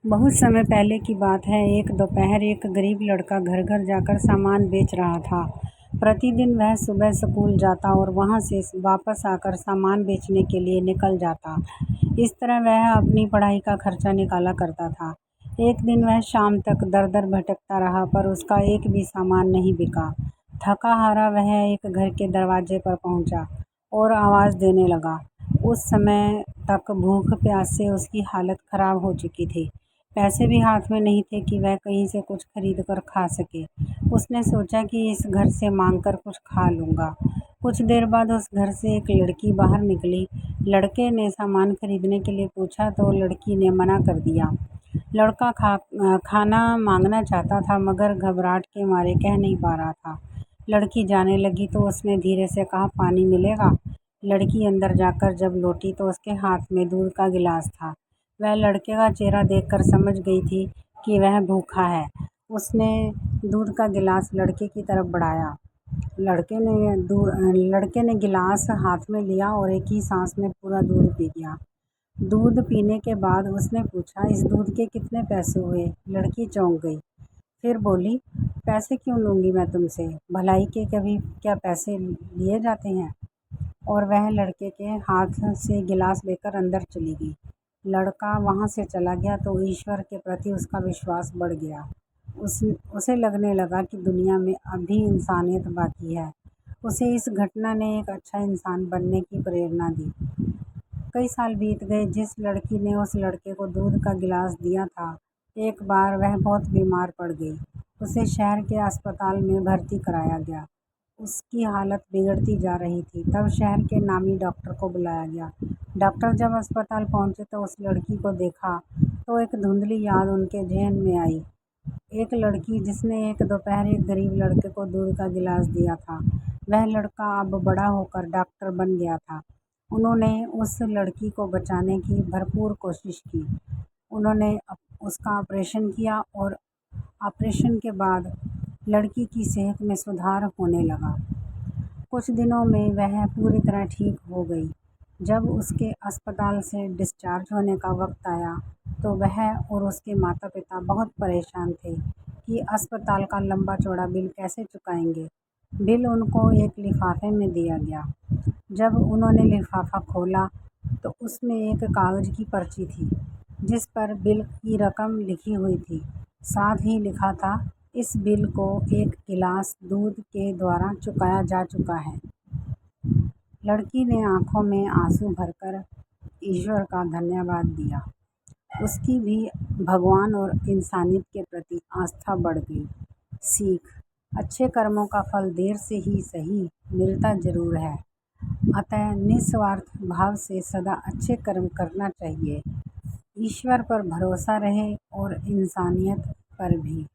बहुत समय पहले की बात है। एक दोपहर एक गरीब लड़का घर घर जाकर सामान बेच रहा था। प्रतिदिन वह सुबह स्कूल जाता और वहां से वापस आकर सामान बेचने के लिए निकल जाता। इस तरह वह अपनी पढ़ाई का खर्चा निकाला करता था। एक दिन वह शाम तक दर दर भटकता रहा, पर उसका एक भी सामान नहीं बिका। थका हारा वह एक घर के दरवाजे पर पहुंचा और आवाज़ देने लगा। उस समय तक भूख प्यास से उसकी हालत खराब हो चुकी थी। पैसे भी हाथ में नहीं थे कि वह कहीं से कुछ खरीद कर खा सके। उसने सोचा कि इस घर से मांग कर कुछ खा लूँगा। कुछ देर बाद उस घर से एक लड़की बाहर निकली। लड़के ने सामान खरीदने के लिए पूछा तो लड़की ने मना कर दिया। लड़का खाना मांगना चाहता था, मगर घबराहट के मारे कह नहीं पा रहा था। लड़की जाने लगी तो उसने धीरे से कहा, पानी मिलेगा? लड़की अंदर जाकर जब लौटी तो उसके हाथ में दूध का गिलास था। वह लड़के का चेहरा देखकर समझ गई थी कि वह भूखा है। उसने दूध का गिलास लड़के की तरफ बढ़ाया। लड़के ने गिलास हाथ में लिया और एक ही सांस में पूरा दूध पी गया। दूध पीने के बाद उसने पूछा, इस दूध के कितने पैसे हुए? लड़की चौंक गई। फिर बोली, पैसे क्यों लूँगी मैं तुमसे? भलाई के कभी क्या पैसे लिए जाते हैं? और वह लड़के के हाथ से गिलास लेकर अंदर चली गई। लड़का वहाँ से चला गया तो ईश्वर के प्रति उसका विश्वास बढ़ गया। उसे लगने लगा कि दुनिया में अभी इंसानियत बाकी है। उसे इस घटना ने एक अच्छा इंसान बनने की प्रेरणा दी। कई साल बीत गए। जिस लड़की ने उस लड़के को दूध का गिलास दिया था, एक बार वह बहुत बीमार पड़ गई। उसे शहर के अस्पताल में भर्ती कराया गया। उसकी हालत बिगड़ती जा रही थी। तब शहर के नामी डॉक्टर को बुलाया गया। डॉक्टर जब अस्पताल पहुंचे तो उस लड़की को देखा तो एक धुंधली याद उनके ज़हन में आई। एक लड़की जिसने एक दोपहर एक गरीब लड़के को दूध का गिलास दिया था। वह लड़का अब बड़ा होकर डॉक्टर बन गया था। उन्होंने उस लड़की को बचाने की भरपूर कोशिश की। उन्होंने उसका ऑपरेशन किया और ऑपरेशन के बाद लड़की की सेहत में सुधार होने लगा। कुछ दिनों में वह पूरी तरह ठीक हो गई। जब उसके अस्पताल से डिस्चार्ज होने का वक्त आया तो वह और उसके माता पिता बहुत परेशान थे कि अस्पताल का लंबा चौड़ा बिल कैसे चुकाएंगे। बिल उनको एक लिफाफे में दिया गया। जब उन्होंने लिफाफा खोला तो उसमें एक कागज़ की पर्ची थी जिस पर बिल की रकम लिखी हुई थी। साथ ही लिखा था, इस बिल को एक गिलास दूध के द्वारा चुकाया जा चुका है। लड़की ने आंखों में आंसू भरकर ईश्वर का धन्यवाद दिया। उसकी भी भगवान और इंसानियत के प्रति आस्था बढ़ गई। सीख: अच्छे कर्मों का फल देर से ही सही मिलता जरूर है। अतः निस्वार्थ भाव से सदा अच्छे कर्म करना चाहिए। ईश्वर पर भरोसा रहे और इंसानियत पर भी।